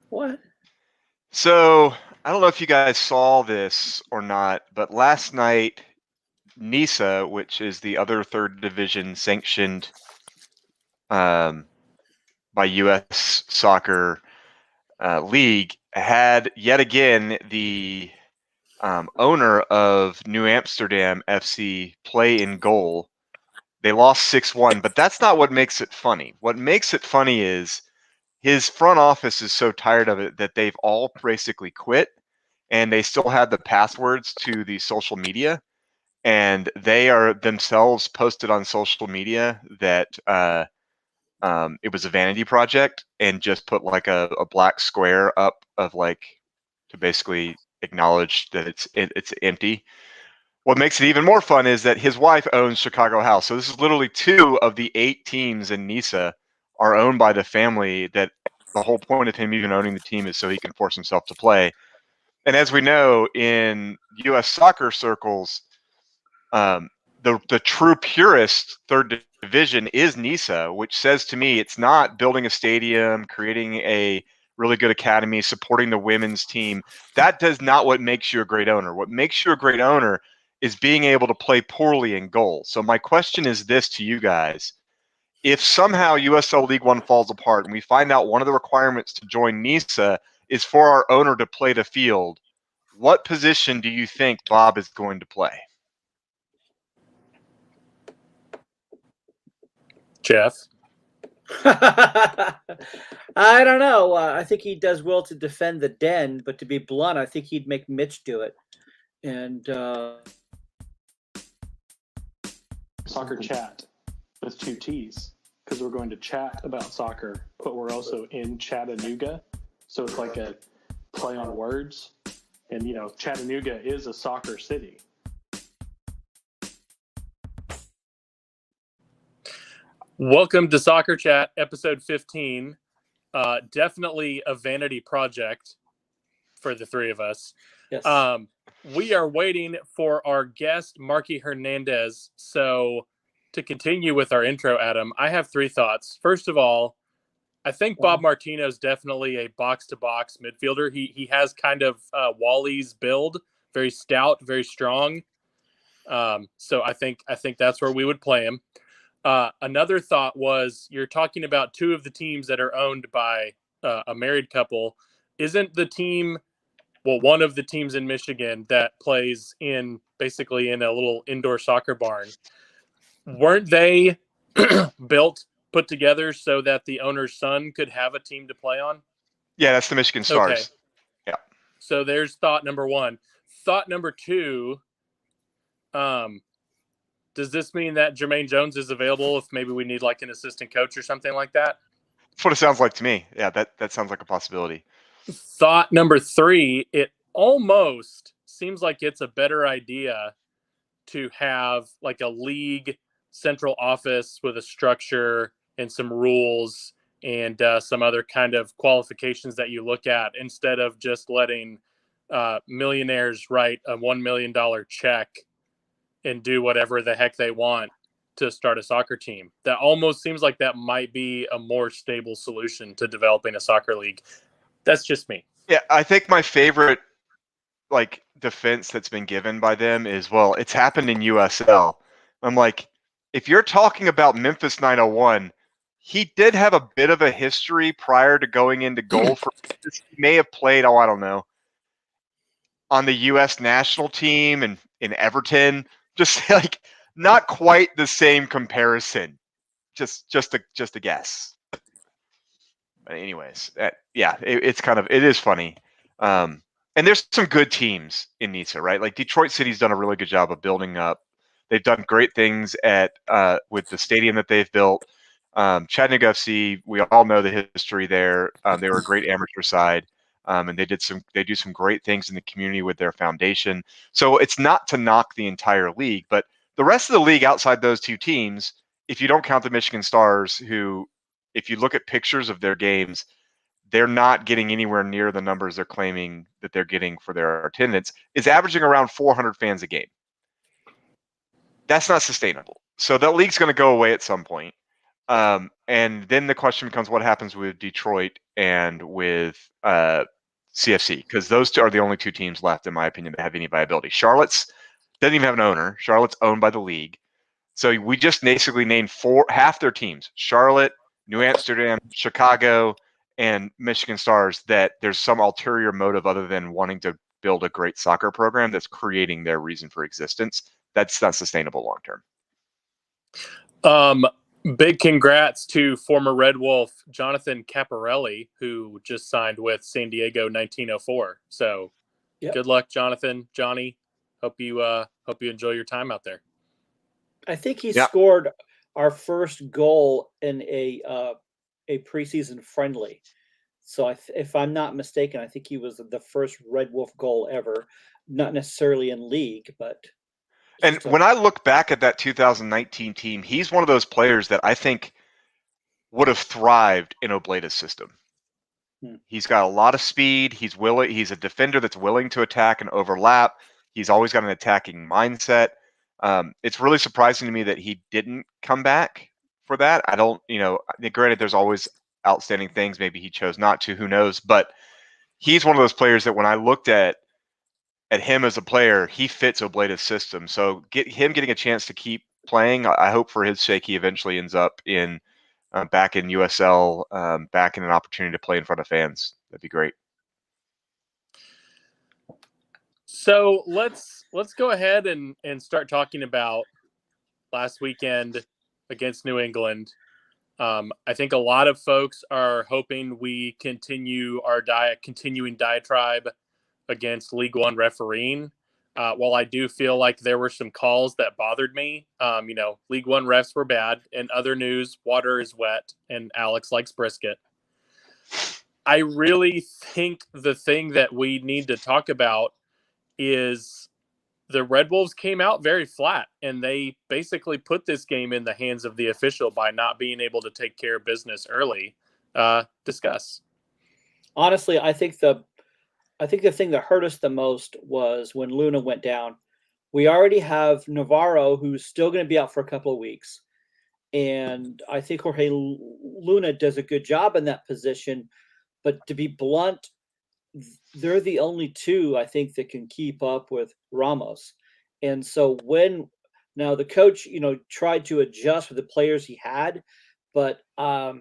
What? So I don't know if you guys saw this or not, but last night, NISA, which is the other third division sanctioned um, by U.S. soccer league, had yet again the owner of New Amsterdam FC play in goal. They lost 6-1, but that's not what makes it funny. What makes it funny is his front office is so tired of it that they've all basically quit, and they still have the passwords to the social media, and they are themselves posted on social media that it was a vanity project, and just put like a black square up of like to basically acknowledge that it's empty. What makes it even more fun is that his wife owns Chicago House. So this is literally 2 of the 8 teams in NISA are owned by the family. That the whole point of him even owning the team is so he can force himself to play. And as we know, in U.S. soccer circles, the true purist third division is NISA, which says to me it's not building a stadium, creating a really good academy, supporting the women's team. That does not what makes you a great owner. What makes you a great owner is being able to play poorly in goal. So my question is this to you guys. If somehow USL League One falls apart and we find out one of the requirements to join NISA is for our owner to play the field, what position do you think Bob is going to play? Jeff? I don't know. I think he does well to defend the den, but to be blunt, I think he'd make Mitch do it. And Soccer chat with 2 T's, because we're going to chat about soccer, but we're also in Chattanooga, so it's like a play on words. And Chattanooga is a soccer city. Welcome to Soccer Chat, episode 15. Definitely a vanity project for the 3 of us. yes. We are waiting for our guest, Marky Hernandez. So to continue with our intro, Adam, I have 3 thoughts. First of all, I think Bob Martino is definitely a box-to-box midfielder. He has kind of Wally's build, very stout, very strong. So I think that's where we would play him. Another thought was, you're talking about 2 of the teams that are owned by a married couple. Isn't the team, one of the teams in Michigan that plays basically in a little indoor soccer barn, weren't they put together so that the owner's son could have a team to play on? Yeah, that's the Michigan Stars. Okay. Yeah. So there's thought number 1. Thought number 2, does this mean that Jermaine Jones is available if maybe we need like an assistant coach or something like that? That's what it sounds like to me. Yeah, that sounds like a possibility. Thought number 3, it almost seems like it's a better idea to have like a league central office with a structure and some rules and some other kind of qualifications that you look at, instead of just letting millionaires write a $1 million check and do whatever the heck they want to start a soccer team. That almost seems like that might be a more stable solution to developing a soccer league. That's just me. Yeah, I think my favorite defense that's been given by them is, well, it's happened in USL. I'm like, if you're talking about Memphis 901, he did have a bit of a history prior to going into goal for Memphis. He may have played, I don't know, on the U.S. national team and in Everton. Just like not quite the same comparison. Just a guess. But anyways, it is funny. And there's some good teams in NISA, right? Like Detroit City's done a really good job of building up. They've done great things with the stadium that they've built. Chattanooga FC, we all know the history there. They were a great amateur side. And they do some great things in the community with their foundation. So it's not to knock the entire league, but the rest of the league outside those 2 teams, if you don't count the Michigan Stars, who, if you look at pictures of their games, they're not getting anywhere near the numbers they're claiming that they're getting for their attendance, is averaging around 400 fans a game. That's not sustainable. So that league's going to go away at some point. And then the question becomes what happens with Detroit and with CFC, because those two are the only two teams left, in my opinion, that have any viability. Charlotte's doesn't even have an owner. Charlotte's owned by the league. So we just basically named half their teams: Charlotte, New Amsterdam, Chicago, and Michigan Stars. That there's some ulterior motive other than wanting to build a great soccer program that's creating their reason for existence. That's not sustainable long term. Big congrats to former Red Wolf Jonathan Caparelli, who just signed with San Diego 1904. So Good luck, Jonathan, Johnny. Hope you enjoy your time out there. I think he scored our first goal in a preseason friendly. So if I'm not mistaken, I think he was the first Red Wolf goal ever, not necessarily in league, but. And when I look back at that 2019 team, he's one of those players that I think would have thrived in Obleda's system. He's got a lot of speed. He's a defender that's willing to attack and overlap. He's always got an attacking mindset. It's really surprising to me that he didn't come back for that. I don't, granted, there's always outstanding things. Maybe he chose not to. Who knows? But he's one of those players that when I looked at him as a player, he fits Obleda's system. So getting a chance to keep playing, I hope for his sake he eventually ends up in back in USL, back in an opportunity to play in front of fans. That'd be great. So let's go ahead and start talking about last weekend against New England. I think a lot of folks are hoping we continue our continuing diatribe against League One refereeing. While I do feel like there were some calls that bothered me, League One refs were bad. In other news, water is wet and Alex likes brisket. I really think the thing that we need to talk about is the Red Wolves came out very flat, and they basically put this game in the hands of the official by not being able to take care of business early. Discuss. Honestly, I think the thing that hurt us the most was when Luna went down. We already have Navarro, who's still going to be out for a couple of weeks. And I think Jorge Luna does a good job in that position. But to be blunt, they're the only two, I think, that can keep up with Ramos. And so now the coach, tried to adjust with the players he had, but I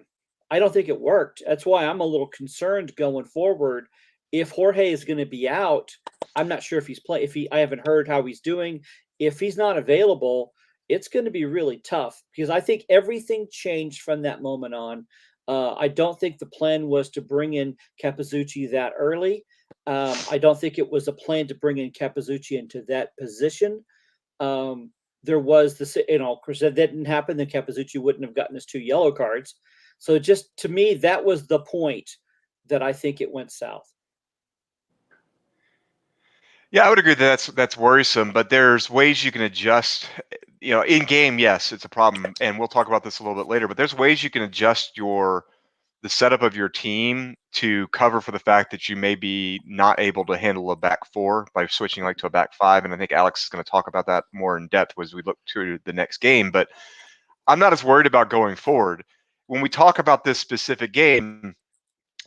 don't think it worked. That's why I'm a little concerned going forward. If Jorge is going to be out, I'm not sure if he's playing. I haven't heard how he's doing. If he's not available, it's going to be really tough because I think everything changed from that moment on. I don't think the plan was to bring in Capizzucci that early. I don't think it was a plan to bring in Capizzucci into that position. There was of course, that didn't happen. Then Capizzucci wouldn't have gotten his 2 yellow cards. So just to me, that was the point that I think it went south. Yeah, I would agree that that's worrisome, but there's ways you can adjust. In game, yes, it's a problem, and we'll talk about this a little bit later. But there's ways you can adjust the setup of your team to cover for the fact that you may be not able to handle a back 4 by switching to a back 5. And I think Alex is going to talk about that more in depth as we look to the next game. But I'm not as worried about going forward. When we talk about this specific game,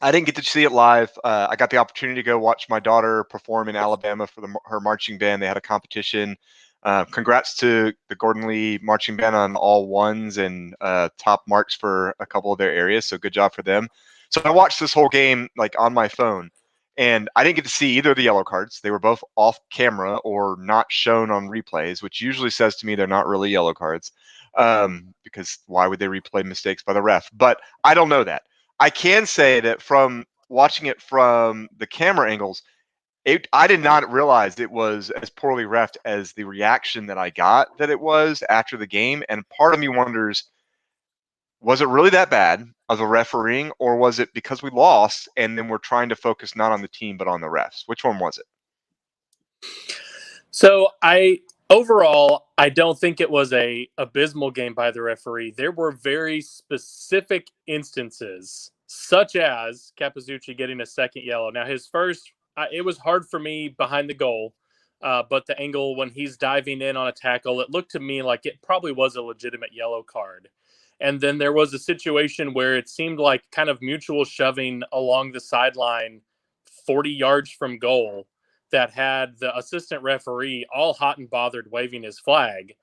I didn't get to see it live. I got the opportunity to go watch my daughter perform in Alabama for her marching band. They had a competition. Congrats to the Gordon Lee marching band on all ones and top marks for a couple of their areas. So good job for them. So I watched this whole game on my phone, and I didn't get to see either of the yellow cards. They were both off camera or not shown on replays, which usually says to me they're not really yellow cards because why would they replay mistakes by the ref? But I don't know that. I can say that from watching it from the camera angles, I did not realize it was as poorly reffed as the reaction that I got that it was after the game. And part of me wonders, was it really that bad of a refereeing, or was it because we lost and then we're trying to focus not on the team but on the refs? Which one was it? So overall, I don't think it was a abysmal game by the referee. There were very specific instances, such as Capizzucci getting a second yellow. Now, his first, it was hard for me behind the goal, but the angle when he's diving in on a tackle, it looked to me like it probably was a legitimate yellow card. And then there was a situation where it seemed like kind of mutual shoving along the sideline 40 yards from goal that had the assistant referee all hot and bothered waving his flag.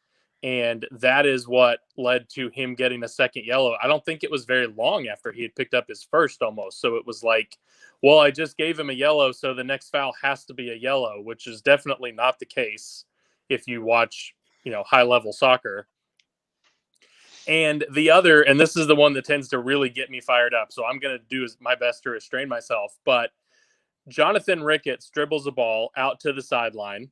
And that is what led to him getting a second yellow. I don't think it was very long after he had picked up his first almost. So it was like, well, I just gave him a yellow, so the next foul has to be a yellow, which is definitely not the case if you watch, high-level soccer. And the other, and this is the one that tends to really get me fired up, so I'm going to do my best to restrain myself, but Jonathan Ricketts dribbles a ball out to the sideline,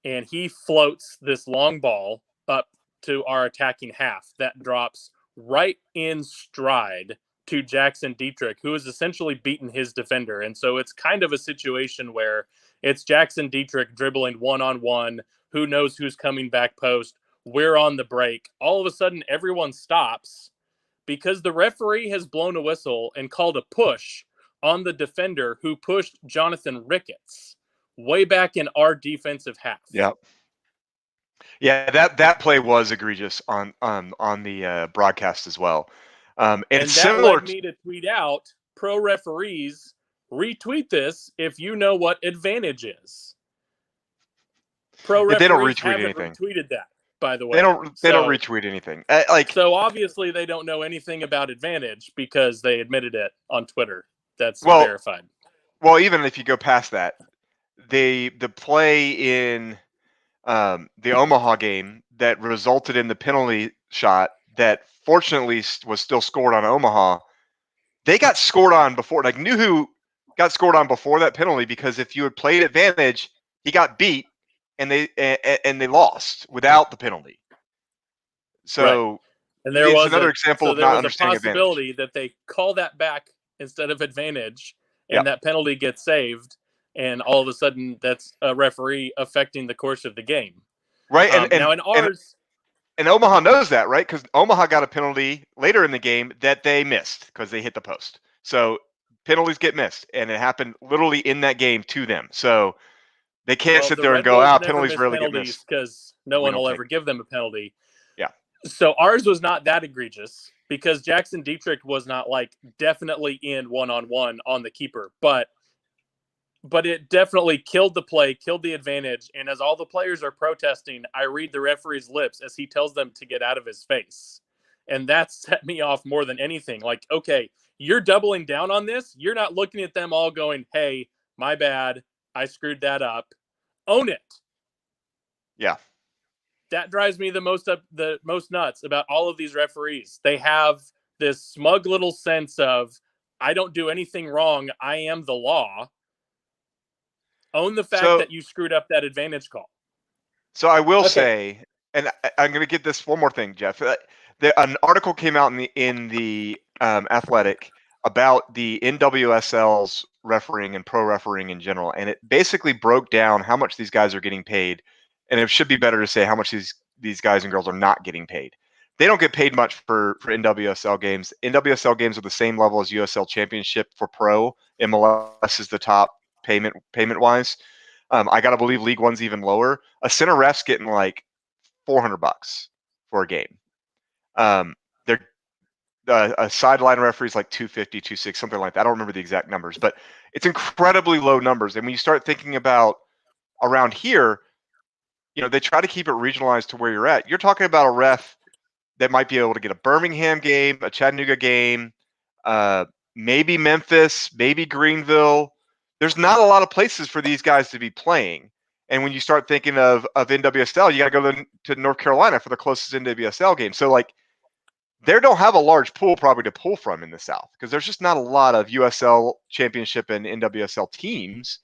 and he floats this long ball up to our attacking half that drops right in stride to Jackson Dietrich, who has essentially beaten his defender. And so it's kind of a situation where it's Jackson Dietrich dribbling one-on-one. Who knows who's coming back post? We're on the break. All of a sudden, everyone stops because the referee has blown a whistle and called a push on the defender who pushed Jonathan Ricketts way back in our defensive half. Yeah. Yeah, that play was egregious on the broadcast as well. And that similar led me to tweet out, pro referees, retweet this if you know what advantage is. Pro referees they don't retweet haven't anything. Retweeted that, by the way. They don't retweet anything. So obviously they don't know anything about advantage because they admitted it on Twitter. That's verified. Well, even if you go past that, the play in the Omaha game that resulted in the penalty shot that fortunately was still scored on Omaha, they got scored on before. Like, knew who got scored on before that penalty, because if you had played advantage, he got beat and they lost without the penalty. So, right. And there it's was another example of not understanding advantage. There was a possibility that they call that back instead of advantage, and that penalty gets saved. And all of a sudden, that's a referee affecting the course of the game. Right. Now in ours, and Omaha knows that, right? Because Omaha got a penalty later in the game that they missed because they hit the post. So penalties get missed, and it happened literally in that game to them. So they can't sit there and go, penalties rarely get missed, because no one will ever give them a penalty. Yeah. So ours was not that egregious because Jackson Dietrich was not like definitely in one-on-one on the keeper, but it definitely killed the play, killed the advantage. And as all the players are protesting, I read the referee's lips as he tells them to get out of his face. And that set me off more than anything. Like, okay, you're doubling down on this. You're not looking at them all going, hey, my bad, I screwed that up. Own it. Yeah. That drives me the most nuts about all of these referees. They have this smug little sense of, I don't do anything wrong, I am the law. Own the fact that you screwed up that advantage call. So I will say, and I'm going to get this one more thing, Jeff. An article came out in the Athletic about the NWSL's refereeing and pro refereeing in general, and it basically broke down how much these guys are getting paid, and it should be better to say how much these guys and girls are not getting paid. They don't get paid much for NWSL games. NWSL games are the same level as USL Championship for pro. MLS is the top payment wise. I gotta believe League One's even lower. A center ref's getting like $400 for a game. They're a sideline referee's like $250, $260, something like that. I don't remember the exact numbers, but it's incredibly low numbers. And when you start thinking about around here, they try to keep it regionalized to where you're at. You're talking about a ref that might be able to get a Birmingham game, a Chattanooga game, maybe Memphis, maybe Greenville. There's not a lot of places for these guys to be playing. And when you start thinking of NWSL, you got to go to North Carolina for the closest NWSL game. So, like, they don't have a large pool probably to pull from in the South because there's just not a lot of USL Championship and NWSL teams.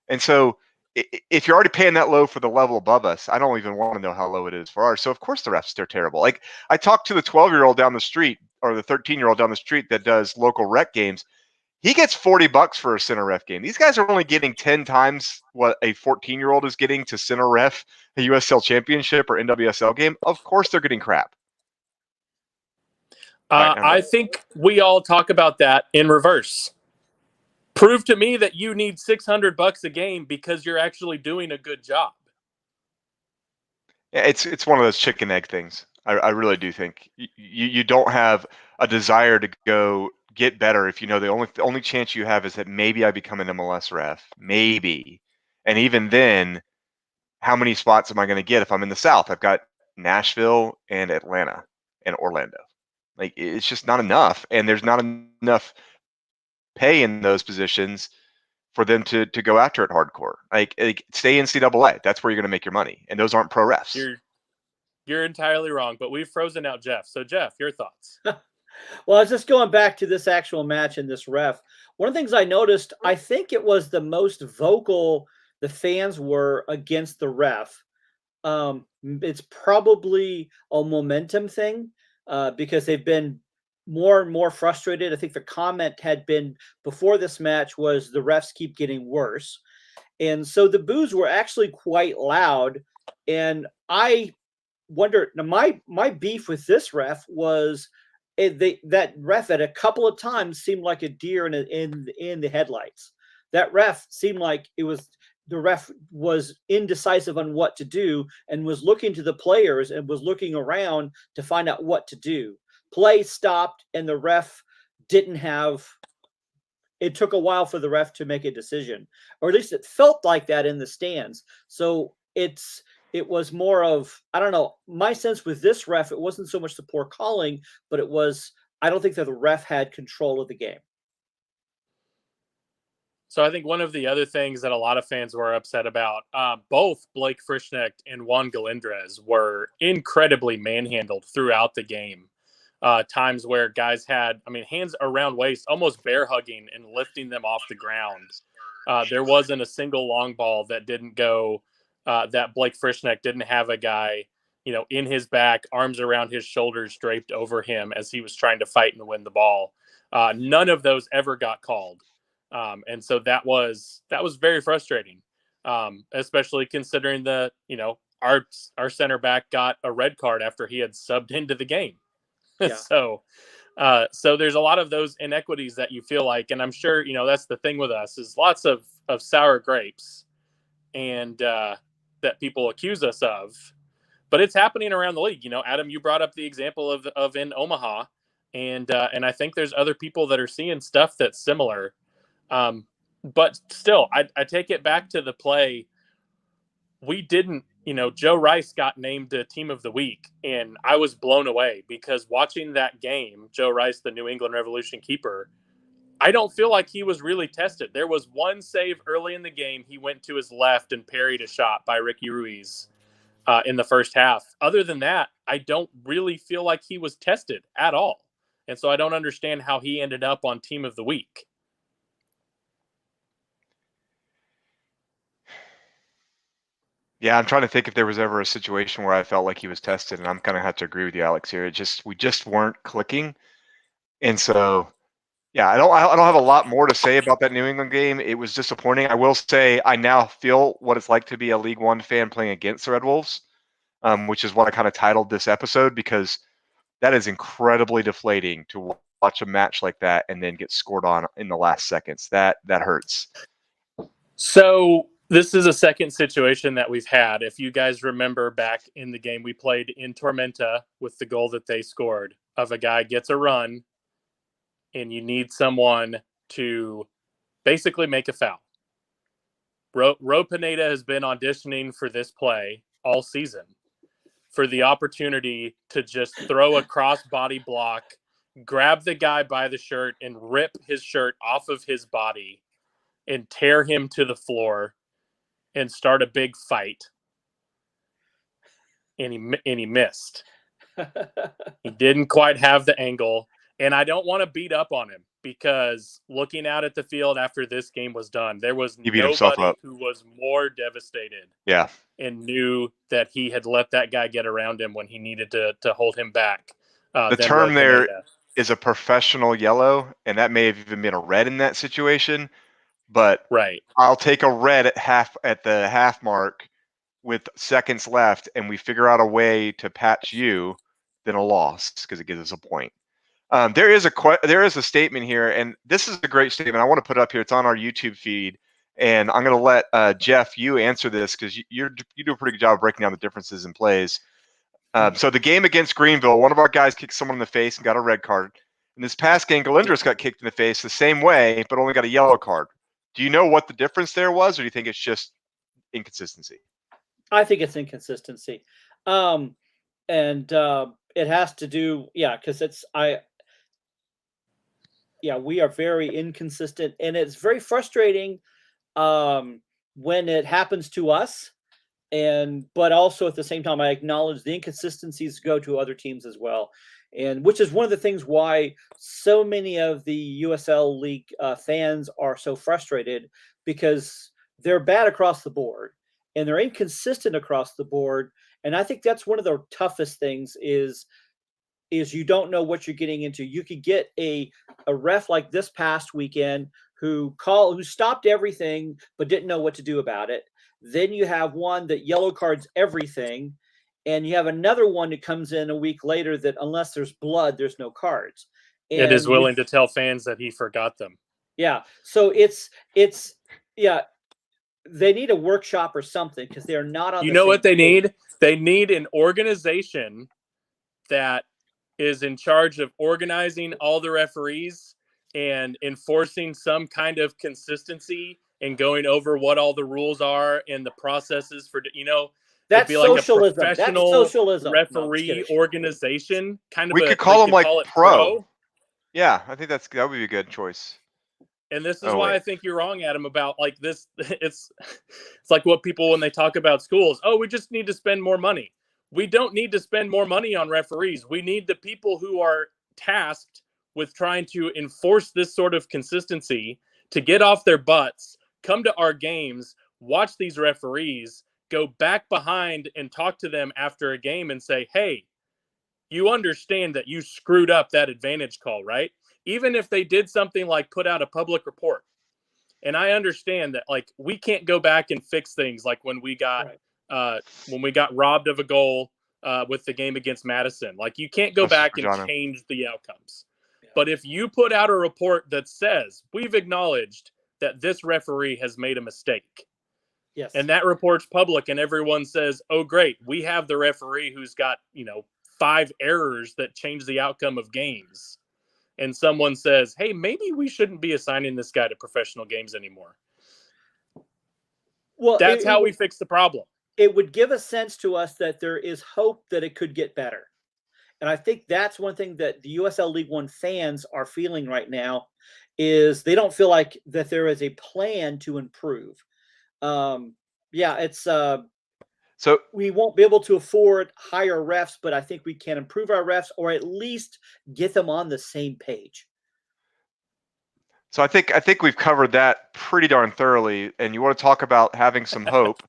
And so if you're already paying that low for the level above us, I don't even want to know how low it is for ours. So, of course, the refs, they're terrible. Like, I talked to the 12-year-old down the street or the 13-year-old down the street that does local rec games. He gets $40 for a center ref game. These guys are only getting 10 times what a 14-year-old is getting to center ref a USL Championship or NWSL game. Of course, they're getting crap. I think we all talk about that in reverse. Prove to me that you need $600 a game because you're actually doing a good job. Yeah, it's one of those chicken egg things. I really do think you don't have a desire to go get better if you know the only chance you have is that maybe I become an MLS ref, maybe, and even then, how many spots am I going to get if I'm in the South? I've got Nashville and Atlanta and Orlando. Like it's just not enough, and there's not enough pay in those positions for them to go after it hardcore. Like stay NCAA. That's where you're going to make your money, and those aren't pro refs. You're entirely wrong, but we've frozen out Jeff. So Jeff, your thoughts? Well, I was just going back to this actual match and this ref. One of the things I noticed, I think it was the most vocal the fans were against the ref. It's probably a momentum thing because they've been more and more frustrated. I think the comment had been before this match was the refs keep getting worse. And so the boos were actually quite loud. And I wonder, now my beef with this ref was that ref at a couple of times seemed like a deer in the headlights. That ref seemed like the ref was indecisive on what to do and was looking to the players and was looking around to find out what to do. Play stopped and the ref didn't have. It took a while for the ref to make a decision, or at least it felt like that in the stands. So it was more of, I don't know, my sense with this ref, it wasn't so much the poor calling, but it was, I don't think that the ref had control of the game. So I think one of the other things that a lot of fans were upset about, both Blake Frischnecht and Juan Galindrez were incredibly manhandled throughout the game. Times where guys had, hands around waist, almost bear hugging and lifting them off the ground. There wasn't a single long ball that didn't go, that Blake Frischnecht didn't have a guy, in his back, arms around his shoulders, draped over him as he was trying to fight and win the ball. None of those ever got called. And so that was very frustrating, especially considering our center back got a red card after he had subbed into the game. Yeah. So there's a lot of those inequities that you feel like, and I'm sure, that's the thing with us is lots of sour grapes and that people accuse us of, but it's happening around the league. Adam, you brought up the example of in Omaha, and I think there's other people that are seeing stuff that's similar. But still, I take it back to the play. We didn't, Joe Rice got named a team of the week, and I was blown away because watching that game, Joe Rice, the New England Revolution keeper, I don't feel like he was really tested. There was one save early in the game. He went to his left and parried a shot by Ricky Ruiz in the first half. Other than that, I don't really feel like he was tested at all. And so I don't understand how he ended up on team of the week. Yeah, I'm trying to think if there was ever a situation where I felt like he was tested, and I'm going to have to agree with you, Alex, here. We just weren't clicking. And so, yeah, I don't have a lot more to say about that New England game. It was disappointing. I will say I now feel what it's like to be a League One fan playing against the Red Wolves, which is what I kind of titled this episode, because that is incredibly deflating to watch a match like that and then get scored on in the last seconds. That hurts. So this is a second situation that we've had. If you guys remember back in the game we played in Tormenta with the goal that they scored, of a guy gets a run and you need someone to basically make a foul. Ro Pineda has been auditioning for this play all season for the opportunity to just throw a cross-body block, grab the guy by the shirt and rip his shirt off of his body and tear him to the floor and start a big fight. And he missed. He didn't quite have the angle. And I don't want to beat up on him because looking out at the field after this game was done, there was nobody who was more devastated. Yeah. And knew that he had let that guy get around him when he needed to hold him back. The term there is a professional yellow, and that may have even been a red in that situation. But right, I'll take a red at the half mark with seconds left, and we figure out a way to patch you, than a loss because it gives us a point. There is a statement here, and this is a great statement. I want to put it up here. It's on our YouTube feed, and I'm going to let Jeff, you answer this because you do a pretty good job of breaking down the differences in plays. So the game against Greenville, one of our guys kicked someone in the face and got a red card. In this past game, Galindros got kicked in the face the same way, but only got a yellow card. Do you know what the difference there was, or do you think it's just inconsistency? I think it's inconsistency. And it has to do, because we are very inconsistent, and it's very frustrating when it happens to us. But also at the same time, I acknowledge the inconsistencies go to other teams as well. And which is one of the things why so many of the USL League fans are so frustrated, because they're bad across the board and they're inconsistent across the board. And I think that's one of the toughest things is you don't know what you're getting into. You could get a ref like this past weekend who stopped everything but didn't know what to do about it. Then you have one that yellow cards everything, and you have another one that comes in a week later that unless there's blood, there's no cards. It is willing to tell fans that he forgot them. Yeah. So it's they need a workshop or something, because they're not on. You know what they need? They need an organization that is in charge of organizing all the referees and enforcing some kind of consistency and going over what all the rules are and the processes for, that's be like socialism. a professional that's socialism. referee organization. We could call them like pro. Yeah, I think that would be a good choice. And this is why I think you're wrong, Adam, about like this. It's like what people, when they talk about schools, we just need to spend more money. We don't need to spend more money on referees. We need the people who are tasked with trying to enforce this sort of consistency to get off their butts, come to our games, watch these referees, go back behind and talk to them after a game and say, hey, you understand that you screwed up that advantage call, right? Even if they did something like put out a public report. And I understand that, like, we can't go back and fix things like when we got robbed of a goal with the game against Madison. Like, you can't go back and change the outcomes. Yeah. But if you put out a report that says, we've acknowledged that this referee has made a mistake. Yes. And that report's public and everyone says, oh, great, we have the referee who's got, 5 errors that change the outcome of games. And someone says, hey, maybe we shouldn't be assigning this guy to professional games anymore. Well, that's how we fix the problem. It would give a sense to us that there is hope that it could get better. And I think that's one thing that the USL League One fans are feeling right now, is they don't feel like that there is a plan to improve. So we won't be able to afford higher refs, but I think we can improve our refs, or at least get them on the same page. So I think we've covered that pretty darn thoroughly. And you want to talk about having some hope.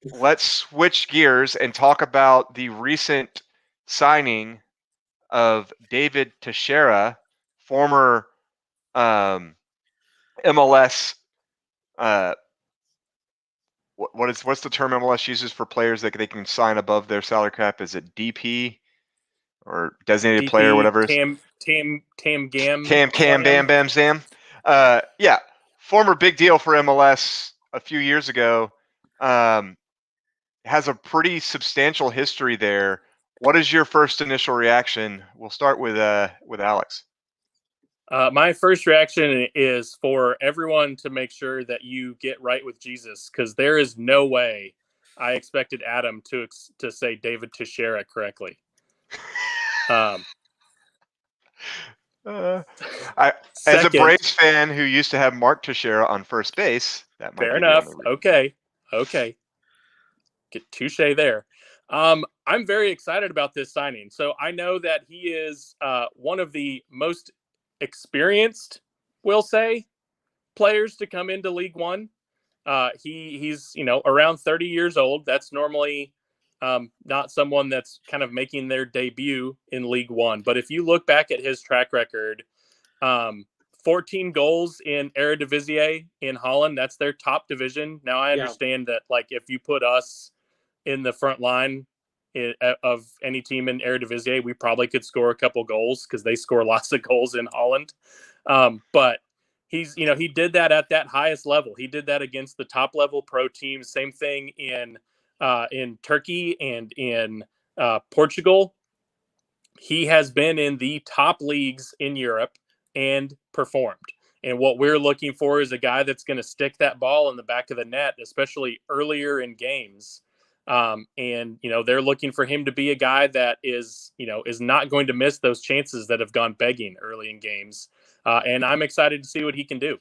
Let's switch gears and talk about the recent signing of David Texeira, former MLS. What's the term MLS uses for players that they can sign above their salary cap? Is it DP or designated player, whatever? Tam Gam. Cam Bam Bam Zam. Former big deal for MLS a few years ago. Has a pretty substantial history there. What is your first initial reaction? We'll start with Alex. My first reaction is for everyone to make sure that you get right with Jesus, because there is no way I expected Adam to say David Texeira correctly. As a Braves fan who used to have Mark Texeira on first base, that might fair enough. Okay. Get touche there. I'm very excited about this signing. So I know that he is one of the most experienced, we'll say, players to come into League One. He's around 30 years old. That's normally not someone that's kind of making their debut in League One. But if you look back at his track record, 14 goals in Eredivisie in Holland, that's their top division. Now I understand that, like, if you put us in the front line of any team in Eredivisie, we probably could score a couple goals because they score lots of goals in Holland. But he's, he did that at that highest level. He did that against the top level pro teams. Same thing in in Turkey and in Portugal. He has been in the top leagues in Europe and performed. And what we're looking for is a guy that's going to stick that ball in the back of the net, especially earlier in games. And, they're looking for him to be a guy that is not going to miss those chances that have gone begging early in games. And I'm excited to see what he can do.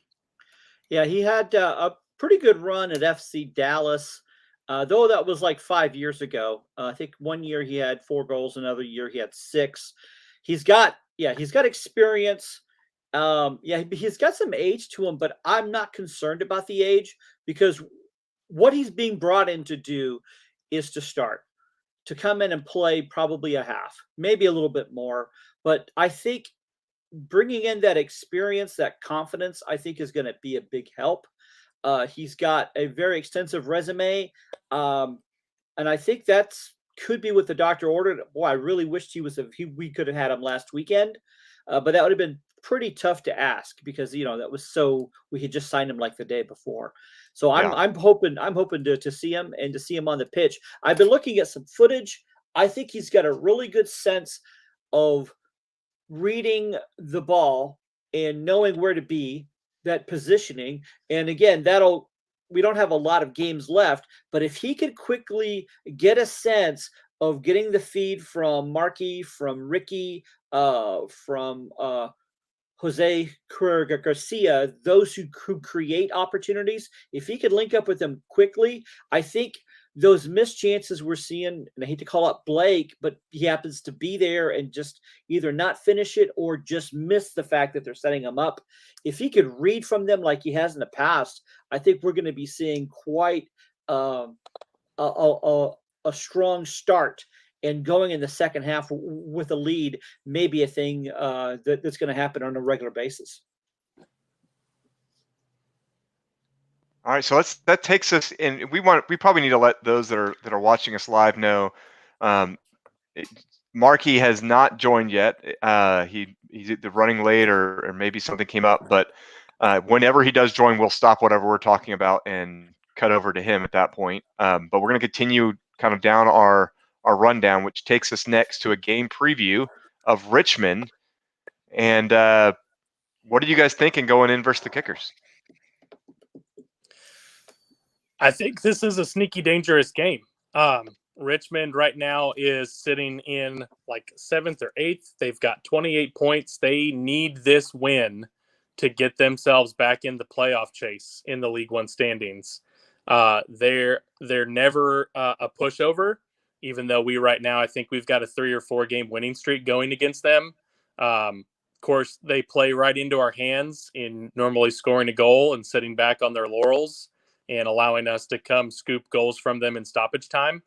Yeah, he had a pretty good run at FC Dallas, though that was like 5 years ago. I think one year he had 4 goals, another year he had 6. He's got experience. He's got some age to him, but I'm not concerned about the age because what he's being brought in to do is to come in and play probably a half, maybe a little bit more. But I think bringing in that experience, that confidence, I think is going to be a big help. He's got a very extensive resume, and I think could be what the doctor ordered. Boy, I really wished we could have had him last weekend, but that would have been pretty tough to ask because that was we had just signed him like the day before. So I'm hoping to see him and to see him on the pitch. I've been looking at some footage. I think he's got a really good sense of reading the ball and knowing where to be, that positioning. And again, we don't have a lot of games left, but if he could quickly get a sense of getting the feed from Marky, from Ricky, from Jose Garcia, those who create opportunities, if he could link up with them quickly, I think those missed chances we're seeing, and I hate to call out Blake, but he happens to be there and just either not finish it or just miss the fact that they're setting him up. If he could read from them like he has in the past, I think we're going to be seeing quite a strong start. And going in the second half with a lead may be a thing that's going to happen on a regular basis. All right, so that takes us in. We probably need to let those that are watching us live know. Marky has not joined yet. He's either running late or maybe something came up. But whenever he does join, we'll stop whatever we're talking about and cut over to him at that point. But we're going to continue kind of down our rundown, which takes us next to a game preview of Richmond. And what are you guys thinking going in versus the Kickers? I think this is a sneaky dangerous game. Richmond right now is sitting in like 7th or 8th. They've got 28 points. They need this win to get themselves back in the playoff chase in the League One standings. They're never a pushover, even though right now I think we've got a 3 or 4 game winning streak going against them. Of course, they play right into our hands in normally scoring a goal and sitting back on their laurels and allowing us to come scoop goals from them in stoppage time.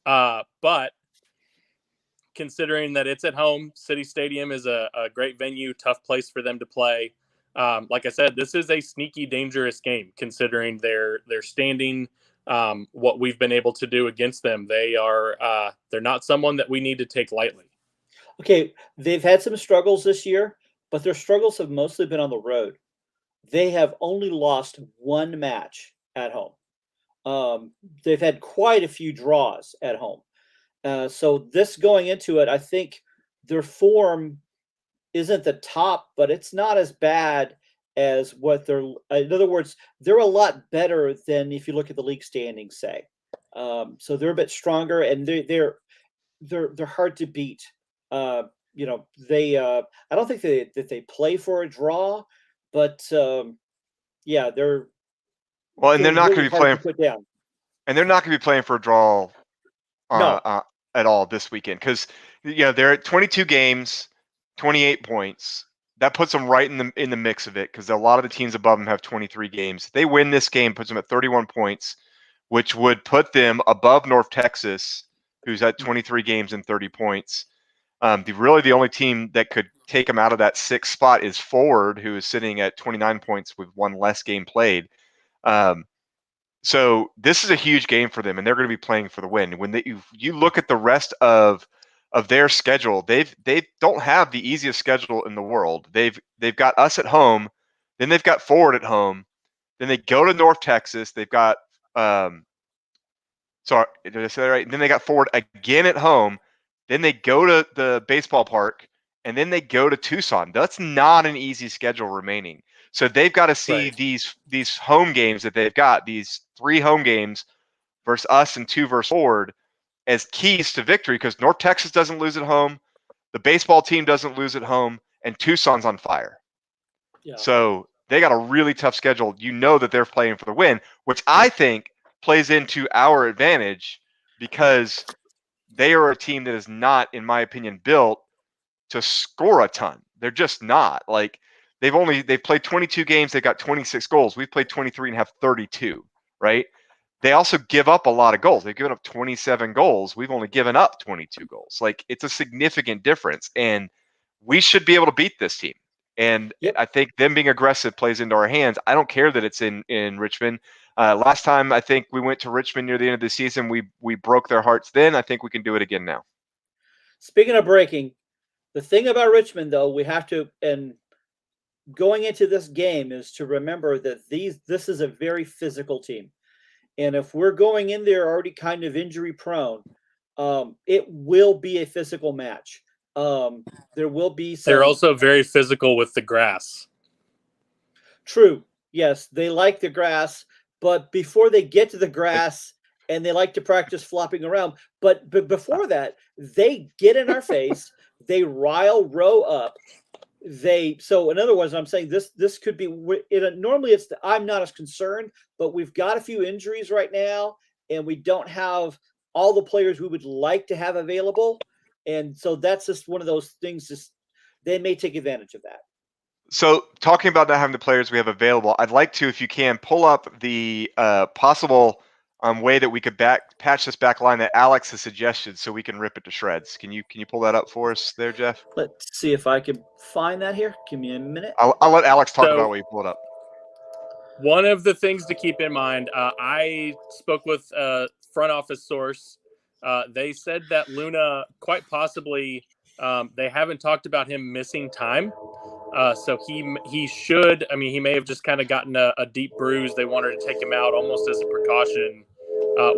But considering that it's at home, City Stadium is a great venue, tough place for them to play. Like I said, this is a sneaky, dangerous game considering their standing, what we've been able to do against them. They're not someone that we need to take lightly. Okay, they've had some struggles this year, but their struggles have mostly been on the road. They have only lost 1 match at home. They've had quite a few draws at home. So this going into it, I think their form isn't the top, but it's not as bad as what in other words, they're a lot better than if you look at the league standings, say. So they're a bit stronger and they're hard to beat. I don't think that they play for a draw, but they're well, and they're not really going to be playing. To put down. And they're not going to be playing for a draw at all this weekend because they're at 22 games, 28 points. That puts them right in the mix of it because a lot of the teams above them have 23 games. If they win this game, puts them at 31 points, which would put them above North Texas, who's at 23 games and 30 points. The only team that could take them out of that 6th spot is Forward, who is sitting at 29 points with 1 less game played. So this is a huge game for them, and they're going to be playing for the win. When you look at the rest of their schedule, they don't have the easiest schedule in the world. They've got us at home, then they've got Forward at home, then they go to North Texas. They've got so Sorry, did I say that right? And then they got Ford again at home. Then they go to the baseball park, and then they go to Tucson. That's not an easy schedule remaining. So they've got to see Right. these home games that they've got, these 3 home games versus us and 2 versus Ford, as keys to victory, because North Texas doesn't lose at home, the baseball team doesn't lose at home, and Tucson's on fire. Yeah. So they got a really tough schedule. You know that they're playing for the win, which I think plays into our advantage because they are a team that is not, in my opinion, built to score a ton. They're just not. Like they've played 22 games, they got 26 goals. We've played 23 and have 32, right? They also give up a lot of goals. They've given up 27 goals. We've only given up 22 goals. Like it's a significant difference, and we should be able to beat this team. And Yep. I think them being aggressive plays into our hands. I don't care that it's in Richmond. Last time I think we went to Richmond near the end of the season, we broke their hearts then. I think we can do it again now. Speaking of breaking, the thing about Richmond, though, we have to, and going into this game, is to remember that this is a very physical team. And if we're going in there already kind of injury prone, it will be a physical match. There will be some. They're also very physical with the grass. True. Yes, they like the grass, but before they get to the grass, and they like to practice flopping around. But before that, they get in our face. They row up. So in other words, I'm saying this could be normally I'm not as concerned, but we've got a few injuries right now, and we don't have all the players we would like to have available, and so that's just one of those things. Just they may take advantage of that. So talking about not having the players we have available, I'd like to, if you can, pull up the possible way that we could patch this back line that Alex has suggested, so we can rip it to shreds. Can you pull that up for us there, Jeff? Let's see if I can find that here. Give me a minute. I'll let Alex talk So- about what you pulled up. One of the things to keep in mind, I spoke with a front office source. They said that Luna quite possibly, they haven't talked about him missing time. So he should, I mean, he may have just kind of gotten a deep bruise. They wanted to take him out almost as a precaution.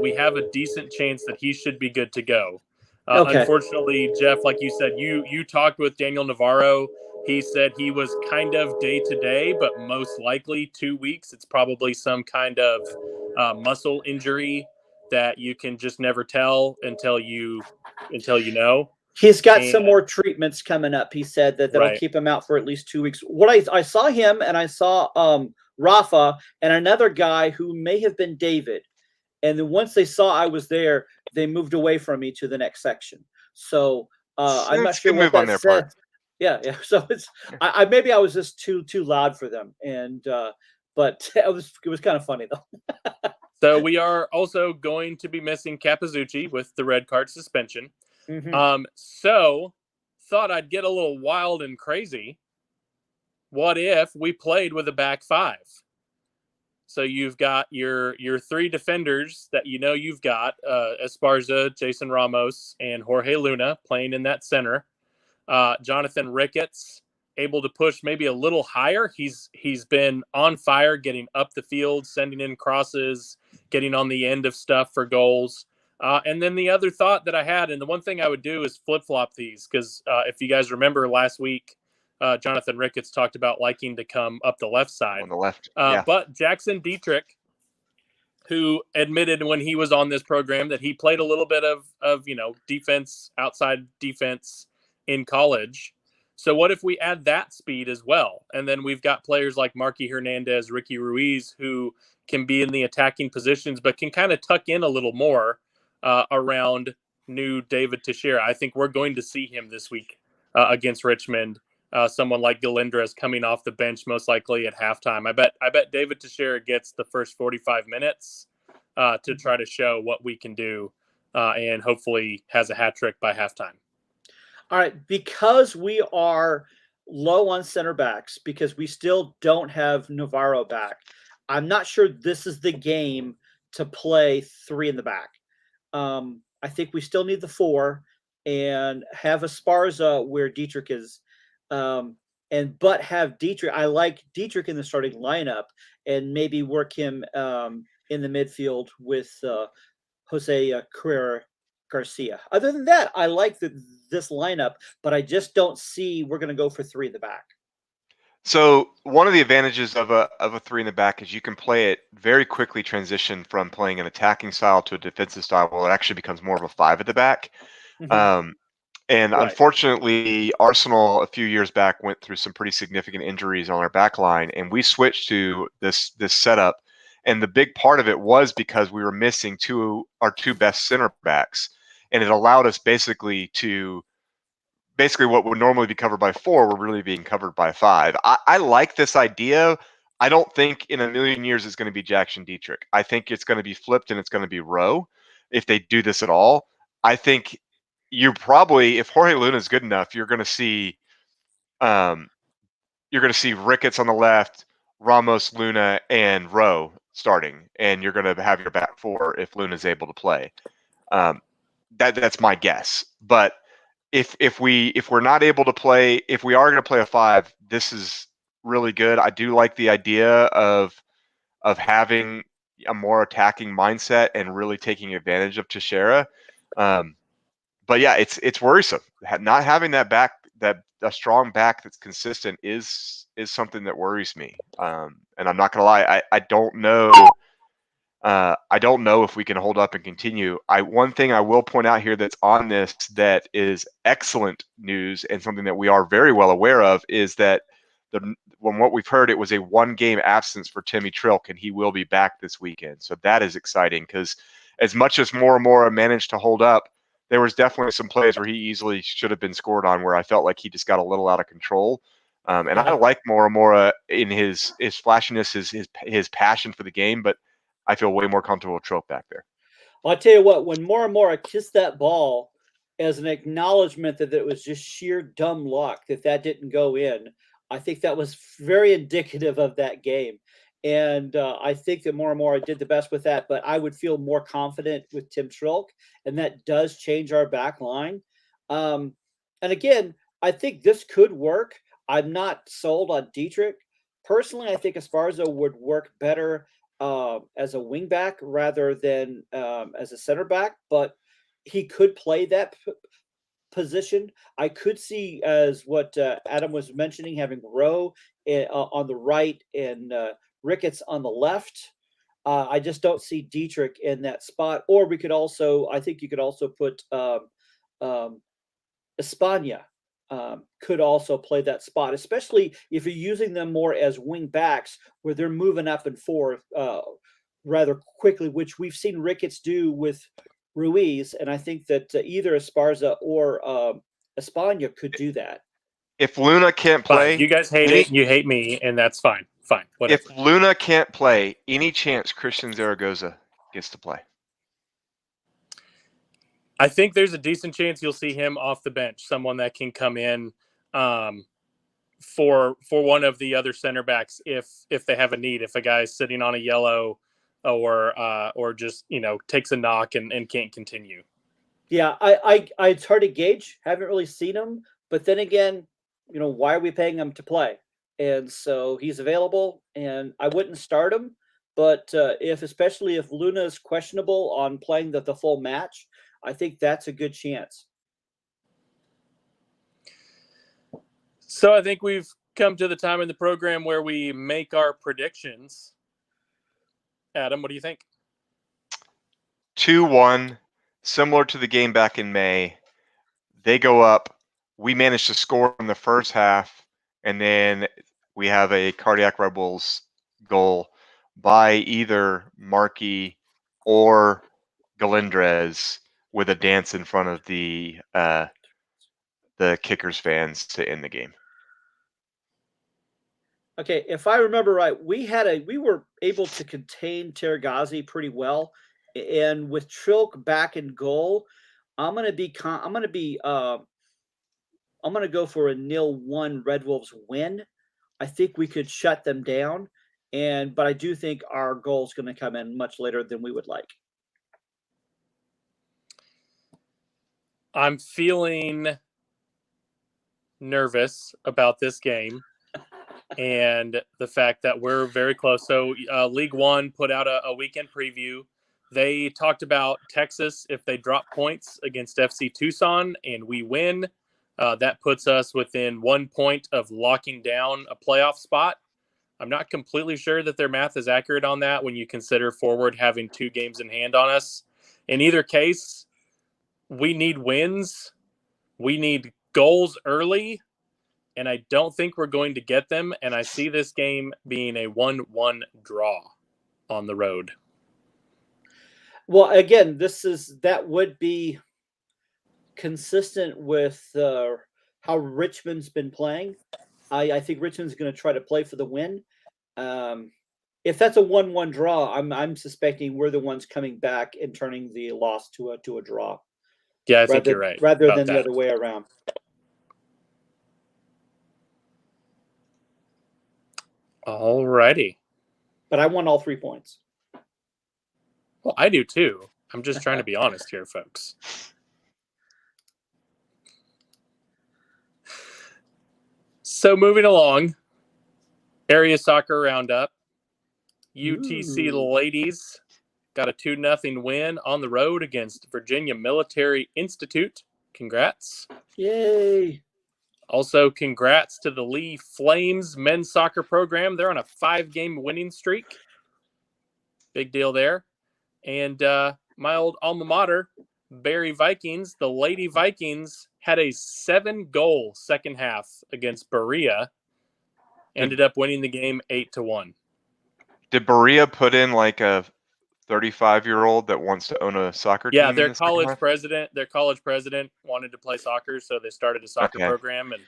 We have a decent chance that he should be good to go. Okay. Unfortunately, Jeff, like you said, you talked with Daniel Navarro. He said he was kind of day to day, but most likely 2 weeks. It's probably some kind of muscle injury that you can just never tell until you know. He's got some more treatments coming up. He said that'll Right. keep him out for at least 2 weeks. What I saw him, and I saw Rafa and another guy who may have been David. And then once they saw I was there, they moved away from me to the next section. So I'm not It's a sure good what move on that their said. part. Yeah. So it's I maybe I was just too loud for them, and but it was kind of funny though. So we are also going to be missing Capizzucci with the red card suspension. Mhm. So thought I'd get a little wild and crazy. What if we played with a back 5? So you've got your 3 defenders that you've got, Esparza, Jason Ramos, and Jorge Luna playing in that center. Jonathan Ricketts able to push maybe a little higher. He's been on fire, getting up the field, sending in crosses, getting on the end of stuff for goals. And then the other thought that I had, and the one thing I would do is flip-flop these, because if you guys remember last week, Jonathan Ricketts talked about liking to come up the left side. On the left. Yeah. But Jackson Dietrich, who admitted when he was on this program that he played a little bit of defense, outside defense in college. So what if we add that speed as well? And then we've got players like Marky Hernandez, Ricky Ruiz, who can be in the attacking positions, but can kind of tuck in a little more around new David Teixeira. I think we're going to see him this week against Richmond. Someone like Galindra is coming off the bench, most likely at halftime. I bet David Teixeira gets the first 45 minutes to try to show what we can do, and hopefully has a hat trick by halftime. All right, because we are low on center backs, because we still don't have Navarro back, I'm not sure this is the game to play 3 in the back. I think we still need the 4 and have Esparza where Dietrich is, but have Dietrich. I like Dietrich in the starting lineup, and maybe work him in the midfield with Jose Carrera Garcia. Other than that, I like this lineup, but I just don't see we're going to go for 3 in the back. So one of the advantages of a 3 in the back is you can play it very quickly, transition from playing an attacking style to a defensive style. Well, it actually becomes more of a 5 at the back. Mhm. And Right. unfortunately, Arsenal a few years back went through some pretty significant injuries on our back line, and we switched to this setup. And the big part of it was because we were missing our two best center backs, and it allowed us basically what would normally be covered by 4 were really being covered by 5. I like this idea. I don't think in a million years it's going to be Jackson Dietrich. I think it's going to be flipped and it's going to be Rowe if they do this at all. I think you're probably, if Jorge Luna is good enough, you're going to see Ricketts on the left, Ramos, Luna, and Rowe starting, and you're going to have your back 4 if Luna's able to play. That's my guess. But if we're not able to play, if we are going to play a 5, this is really good. I do like the idea of having a more attacking mindset and really taking advantage of Texeira. But yeah, it's worrisome. Not having that a strong back that's consistent is something that worries me. And I'm not gonna lie, I don't know. I don't know if we can hold up and continue. One thing I will point out here that's on this that is excellent news and something that we are very well aware of is that when what we've heard, it was a 1-game absence for Timmy Trilk, and he will be back this weekend. So that is exciting because as much as Mora managed to hold up, there was definitely some plays where he easily should have been scored on where I felt like he just got a little out of control. And Yeah. I like Mora in his flashiness, his passion for the game, but I feel way more comfortable with Trilk back there. Well, I'll tell you what, when Mora kissed that ball as an acknowledgement that it was just sheer dumb luck that didn't go in, I think that was very indicative of that game. And I think that Mora did the best with that, but I would feel more confident with Tim Trilk, and that does change our back line. And again, I think this could work. I'm not sold on Dietrich. Personally, I think Esparza would work better as a wing back rather than as a center back, but he could play that position. I could see, as what Adam was mentioning, having Rowe on the right and Ricketts on the left. I just don't see Dietrich in that spot. Or we could also, I think you could also put Espana could also play that spot, especially if you're using them more as wing backs where they're moving up and forth rather quickly, which we've seen Ricketts do with Ruiz. And I think that either Esparza or Espana could do that. If Luna can't play, Fine. You guys hate it, and you hate me, and that's fine. Fine, whatever. If Luna can't play, any chance Christian Zaragoza gets to play? I think there's a decent chance you'll see him off the bench, someone that can come in for one of the other center backs if they have a need. If a guy's sitting on a yellow or just takes a knock and can't continue. Yeah, I it's hard to gauge. Haven't really seen him, but then again, why are we paying him to play? And so he's available, and I wouldn't start him. But especially if Luna is questionable on playing the full match, I think that's a good chance. So I think we've come to the time in the program where we make our predictions. Adam, what do you think? 2-1, similar to the game back in May. They go up. We managed to score in the first half, and then we have a Cardiac Rebels goal by either Marky or Galindrez with a dance in front of the Kickers fans to end the game. Okay, if I remember right, we were able to contain Teragazi pretty well, and with Trilk back in goal, I'm gonna go for a 0-1 Red Wolves win. I think we could shut them down, but I do think our goal is going to come in much later than we would like. I'm feeling nervous about this game and the fact that we're very close. So League One put out a weekend preview They talked about Texas if they drop points against FC Tucson and we win. That puts us within 1 point of locking down a playoff spot. I'm not completely sure that their math is accurate on that when you consider Forward having 2 games in hand on us. In either case, we need wins. We need goals early, and I don't think we're going to get them. And I see this game being a 1-1 draw on the road. Well, again, that would be consistent with how Richmond's been playing. I think Richmond's going to try to play for the win. If that's a 1-1 draw, I'm suspecting we're the ones coming back and turning the loss to a draw. Yeah, I think you're right. Rather than the other way around. All righty. But I won all 3 points. Well, I do too. I'm just trying to be honest here, folks. So moving along, area soccer roundup. UTC ladies got a 2-0 win on the road against Virginia Military Institute. Congrats. Yay. Also, congrats to the Lee Flames men's soccer program. They're on a 5-game winning streak. Big deal there. And my old alma mater, Berea Vikings, the Lady Vikings, had a 7-goal second half against Berea. Ended up winning the game 8-1. Did Berea put in like a 35-year-old that wants to own a soccer team? Yeah, their college president wanted to play soccer, so they started a soccer program and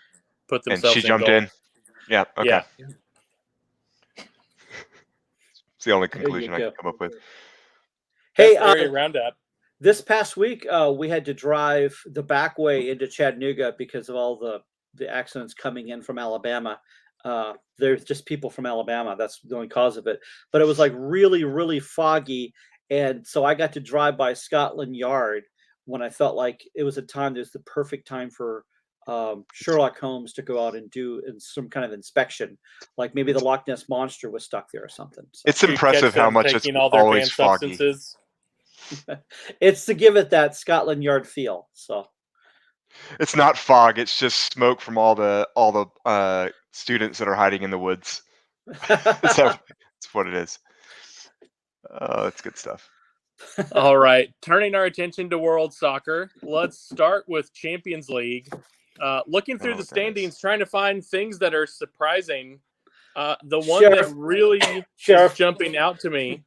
put themselves in. And she jumped goal. in. Yeah. Okay. Yeah. It's the only conclusion I can come up with. Hey, area roundup. This past week, we had to drive the back way into Chattanooga because of all the accidents coming in from Alabama. There's just people from Alabama. That's the only cause of it. But it was like really, really foggy. And so I got to drive by Scotland Yard when I felt like it was the perfect time for Sherlock Holmes to go out and do some kind of inspection. Like maybe the Loch Ness Monster was stuck there or something. So. It's impressive how much it's always foggy. Substances. It's to give it that Scotland Yard feel. So it's not fog. It's just smoke from all the students that are hiding in the woods. That's what it is. That's good stuff. All right. Turning our attention to world soccer, let's start with Champions League. Looking through the standings, trying to find things that are surprising. The one that really is jumping out to me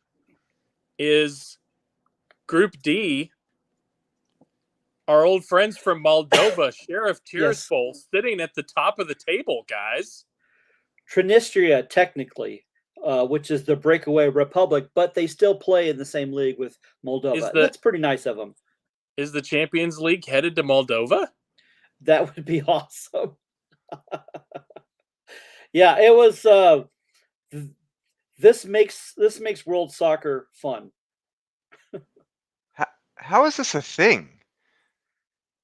is Group D. Our old friends from Moldova, Sheriff Tiraspol, sitting at the top of the table, guys. Transnistria, technically, which is the breakaway republic, but they still play in the same league with Moldova. That's pretty nice of them. Is the Champions League headed to Moldova? That would be awesome. Yeah, it was. This makes world soccer fun. How is this a thing?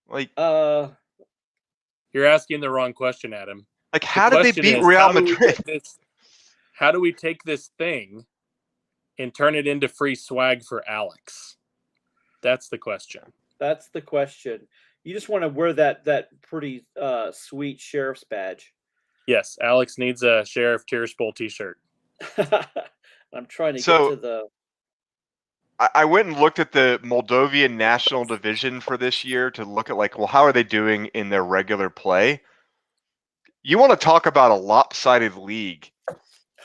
Like, you're asking the wrong question, Adam. Like, how did they beat Real Madrid? How do we take this thing and turn it into free swag for Alex? That's the question. That's the question. You just want to wear that pretty sweet sheriff's badge. Yes, Alex needs a Sheriff Tiraspol t-shirt. I'm trying to get to the... I went and looked at the Moldovan national division for this year to look at, like, well, how are they doing in their regular play? You want to talk about a lopsided league.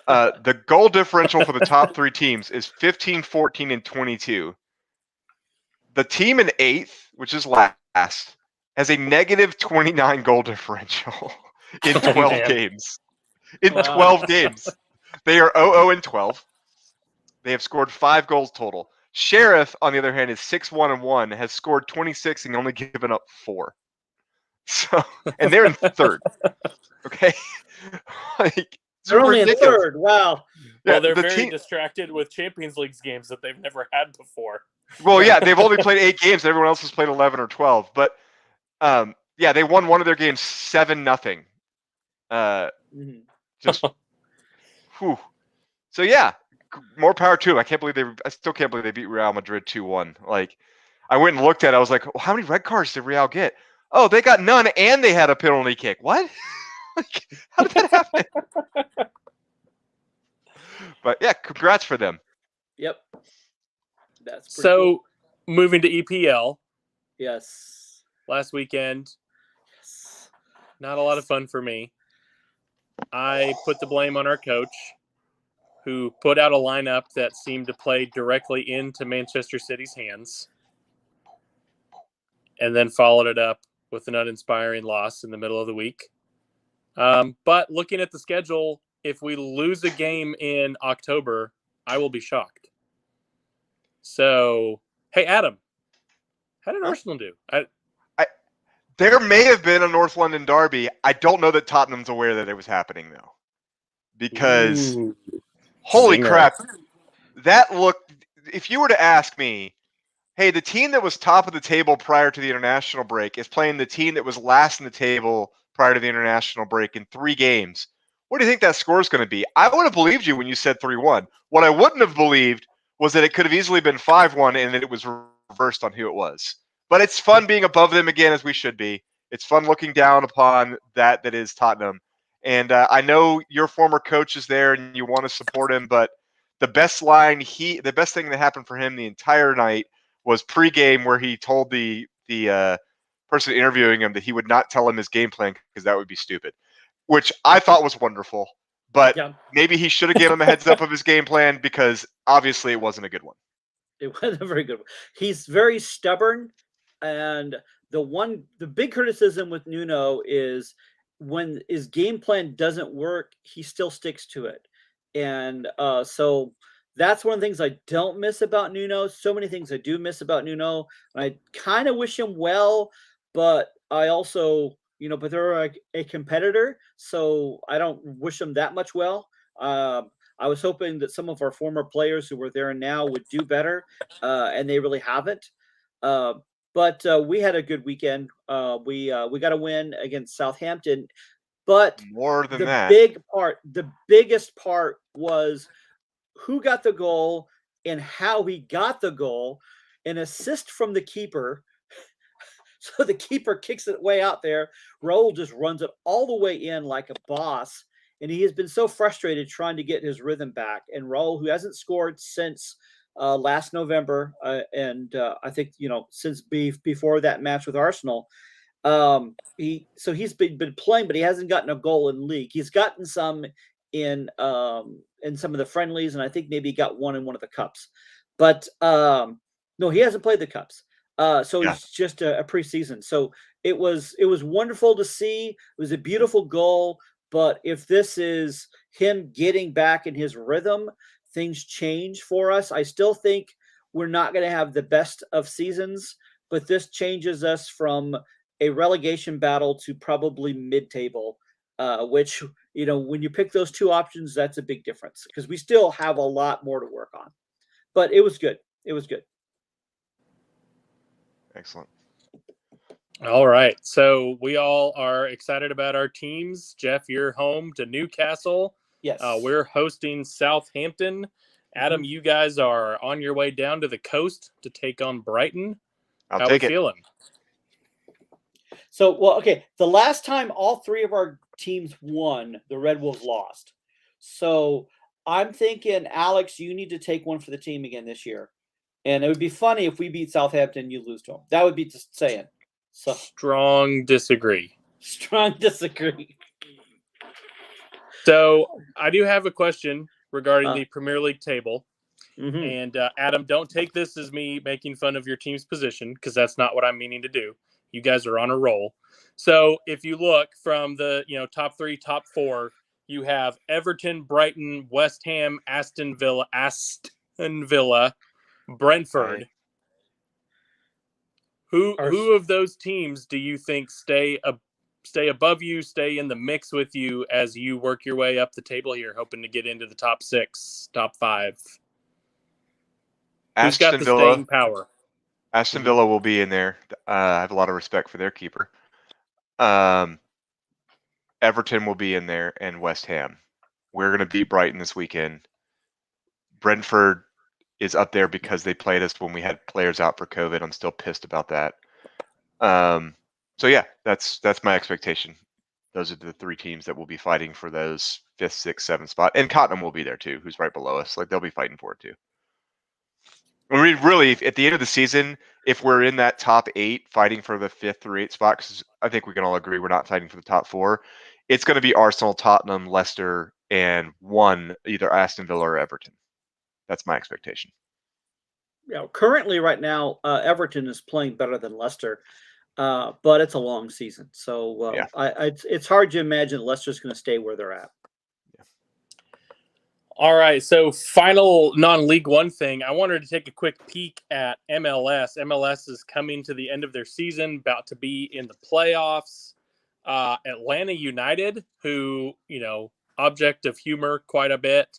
The goal differential for the top 3 teams is 15, 14, and 22. The team in 8th, which is last, has a negative 29 goal differential in 12 games. In 12 games. They are 0-12. They have scored 5 goals total. Sheriff, on the other hand, is 6-1-1, has scored 26 and only given up 4. So, and they're in 3rd. Okay, like, they're only in 3rd. Wow. Yeah, well, they're very distracted with Champions League games that they've never had before. Well, yeah, they've only played 8 games. Everyone else has played 11 or 12. But yeah, they won one of their games 7-0. Just, whew. So yeah, more power to them. I still can't believe they beat Real Madrid 2-1. Like, I went and looked at it. I was like, well, how many red cards did Real get? Oh, they got none, and they had a penalty kick. What? Like, how did that happen? But yeah, congrats for them. Yep. That's pretty So, cool. moving to EPL Yes. last weekend, Yes. not a lot of fun for me. I put the blame on our coach, who put out a lineup that seemed to play directly into Manchester City's hands, and then followed it up with an uninspiring loss in the middle of the week. But looking at the schedule, if we lose a game in October, I will be shocked. So, hey, Adam, how did Arsenal do? There may have been a North London derby. I don't know that Tottenham's aware that it was happening, though. Because, Ooh, holy zinger. crap, that looked... If you were to ask me, hey, the team that was top of the table prior to the international break is playing the team that was last in the table prior to the international break in 3 games, what do you think that score is going to be? I would have believed you when you said 3-1. What I wouldn't have believed was that it could have easily been 5-1 and that it was reversed on who it was. But it's fun being above them again, as we should be. It's fun looking down upon that is Tottenham. And I know your former coach is there and you want to support him, but the best thing that happened for him the entire night was pregame, where he told the person interviewing him that he would not tell him his game plan because that would be stupid, which I thought was wonderful. But Yeah. maybe he should have given him a heads up of his game plan, because obviously it wasn't a good one. It was a very good one. He's very stubborn, and the big criticism with Nuno is when his game plan doesn't work, he still sticks to it. And so that's one of the things I don't miss about Nuno. So many things I do miss about Nuno. And I kind of wish him well, but I also, but they're a competitor, so I don't wish them that much well. I was hoping that some of our former players who were there now would do better, and they really haven't. But we had a good weekend. We got a win against Southampton, but More than the that, the biggest part was who got the goal and how he got the goal. An assist from the keeper. So the keeper kicks it way out there. Raul just runs it all the way in like a boss. And he has been so frustrated trying to get his rhythm back. And Raul, who hasn't scored since last November, and I think, since before that match with Arsenal, he's been playing, but he hasn't gotten a goal in league. He's gotten some in some of the friendlies, and I think maybe he got one in one of the cups. But no, he hasn't played the cups. So Yeah. it's just a preseason. So it was wonderful to see. It was a beautiful goal. But if this is him getting back in his rhythm, things change for us. I still think we're not going to have the best of seasons, but this changes us from a relegation battle to probably mid-table, which, when you pick those two options, that's a big difference because we still have a lot more to work on. But it was good. It was good. excellent. All right. So we all are excited about our teams. Jeff, you're home to Newcastle. Yes. We're hosting Southampton. Adam, you guys are on your way down to the coast to take on Brighton. I'll How take we it. feeling? So, okay. The last time all 3 of our teams won, the Red Wolves lost. So I'm thinking, Alex, you need to take one for the team again this year. And it would be funny if we beat Southampton, you lose to them. That would be just saying. So Strong disagree. Strong disagree. So I do have a question regarding the Premier League table. Mm-hmm. And Adam, don't take this as me making fun of your team's position, because that's not what I'm meaning to do. You guys are on a roll. So if you look from the top 3, top 4, you have Everton, Brighton, West Ham, Aston Villa, Brentford. Right. Who of those teams do you think stay above you, stay in the mix with you as you work your way up the table here, hoping to get into the top 6, top 5? Who's got the staying power? Aston Villa will be in there. I have a lot of respect for their keeper. Everton will be in there, and West Ham. We're going to beat Brighton this weekend. Brentford is up there because they played us when we had players out for COVID. I'm still pissed about that. So yeah, that's my expectation. Those are the 3 teams that will be fighting for those 5th, 6th, 7th spot, and Tottenham will be there too, who's right below us. Like they'll be fighting for it too. I mean, really, at the end of the season, if we're in that top 8 fighting for the 5th through 8th spot, because I think we can all agree we're not fighting for the top 4, it's going to be Arsenal, Tottenham, Leicester, and one either Aston Villa or Everton. That's my expectation. Yeah, currently right now, Everton is playing better than Leicester, but it's a long season, so Yeah. it's hard to imagine Leicester's going to stay where they're at. All right, so final non-League One thing. I wanted to take a quick peek at MLS. MLS is coming to the end of their season, about to be in the playoffs. Atlanta United, who, object of humor quite a bit,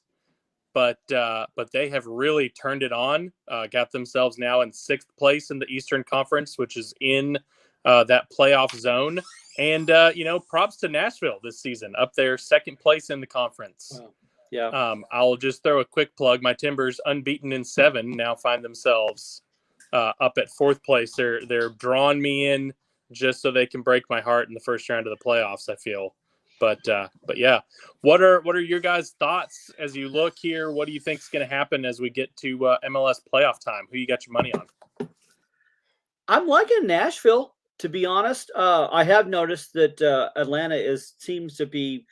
but they have really turned it on. Got themselves now in 6th place in the Eastern Conference, which is in that playoff zone. And props to Nashville this season, up there 2nd place in the conference. Wow. Yeah. I'll just throw a quick plug. My Timbers, unbeaten in 7, now find themselves up at 4th place. They're drawing me in just so they can break my heart in the first round of the playoffs, I feel. But yeah, what are your guys' thoughts as you look here? What do you think is going to happen as we get to MLS playoff time? Who you got your money on? I'm liking Nashville, to be honest. I have noticed that Atlanta seems to be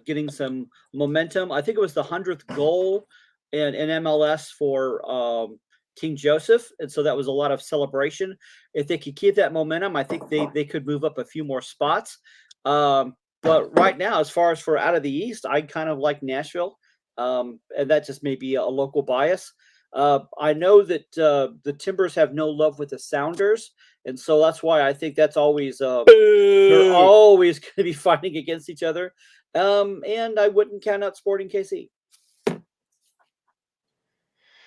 getting some momentum. I think it was the 100th goal in MLS for King Joseph, and so that was a lot of celebration. If they could keep that momentum, I think they could move up a few more spots. But right now, as far as for out of the East, I kind of like Nashville, and that just may be a local bias. I know that the Timbers have no love with the Sounders, and so that's why I think that's always they're always going to be fighting against each other. And I wouldn't count out Sporting KC.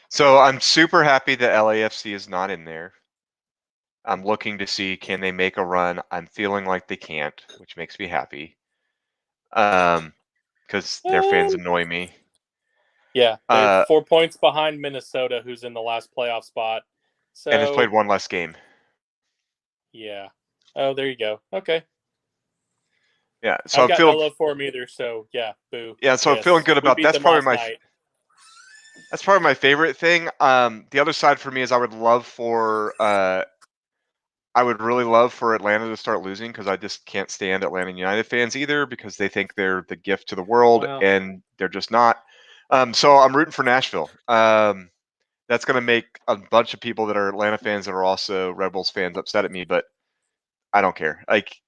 So I'm super happy that LAFC is not in there. I'm looking to see, can they make a run? I'm feeling like they can't, which makes me happy. Because their fans annoy me. Yeah, they're 4 points behind Minnesota, who's in the last playoff spot. So, and has played one less game. Yeah. Oh, there you go. Okay. Yeah, so I've got no love for him either. So yeah, boo. Yeah, so I'm feeling good about that's probably my favorite thing. The other side for me is I would really love for Atlanta to start losing, because I just can't stand Atlanta United fans either, because they think they're the gift to the world. Wow. And they're just not. So I'm rooting for Nashville. That's going to make a bunch of people that are Atlanta fans that are also Red Bulls fans upset at me, but I don't care. Like,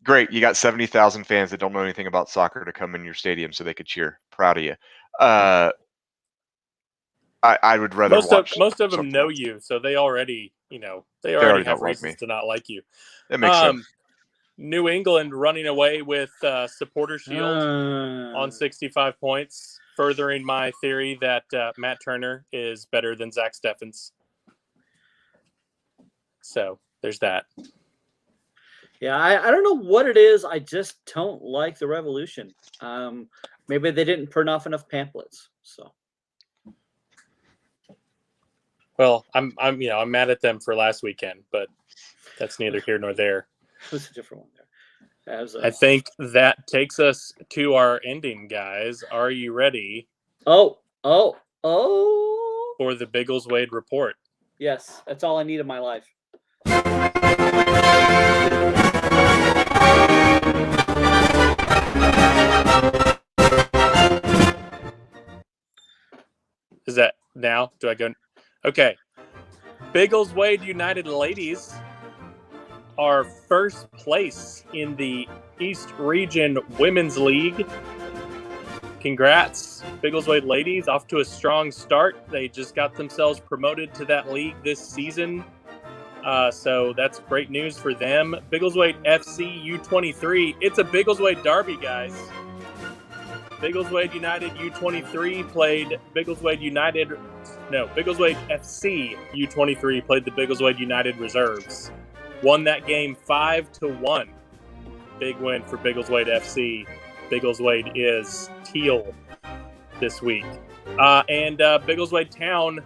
great, you got 70,000 fans that don't know anything about soccer to come in your stadium so they could cheer. Proud of you. I would rather most of them know you, so they already have reasons to not like you. That makes sense. New England running away with Supporter Shield on 65 points, furthering my theory that Matt Turner is better than Zach Steffens. So there's that. Yeah, I don't know what it is. I just don't like the Revolution. Maybe they didn't print off enough pamphlets. So, well, I'm mad at them for last weekend, but that's neither here nor there. It's a different one there. I think that takes us to our ending, guys. Are you ready? Oh! For the Biggleswade report. Yes, that's all I need in my life. Is that now? Do I go? Okay. Biggleswade United ladies are first place in the East Region Women's League. Congrats, Biggleswade ladies, off to a strong start. They just got themselves promoted to that league this season. So that's great news for them. Biggleswade FC U23. It's a Biggleswade derby, guys. Biggleswade United U23 played Biggleswade FC U23 played the Biggleswade United reserves. Won that game 5-1. Big win for Biggleswade FC. Biggleswade is teal this week. And Biggleswade Town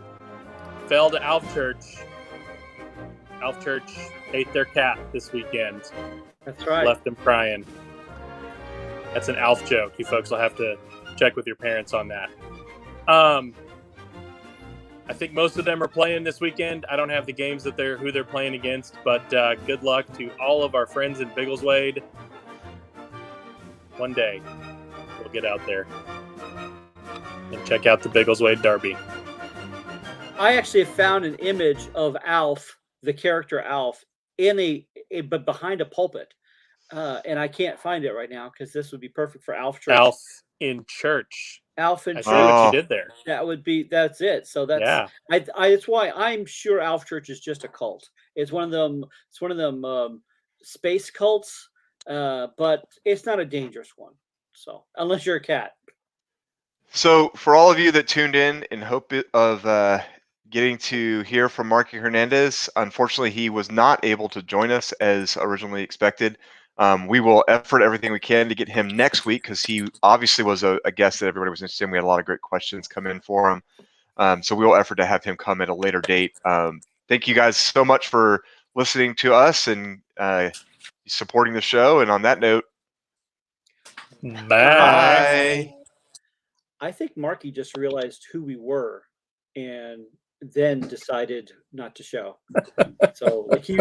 fell to Alf Church. Alf Church ate their cat this weekend. That's right. Left them crying. That's an Alf joke. You folks will have to check with your parents on that. I think most of them are playing this weekend. I don't have the games who they're playing against, but good luck to all of our friends in Biggleswade. One day, we'll get out there and check out the Biggleswade Derby. I actually found an image of Alf, the character Alf, but behind a pulpit, and I can't find it right now because this would be perfect for Alf Church. Alf in church. Alf in I church. see what you did there. That's it. So that's that's why I'm sure Alf Church is just a cult. It's one of them. It's one of them space cults, but it's not a dangerous one. So unless you're a cat. So for all of you that tuned in hope of getting to hear from Marky Hernandez, unfortunately he was not able to join us as originally expected. We will effort everything we can to get him next week because he obviously was a guest that everybody was interested in. We had a lot of great questions come in for him. So we will effort to have him come at a later date. Thank you guys so much for listening to us and supporting the show. And on that note, Bye. I think Marky just realized who we were and then decided not to show. So like he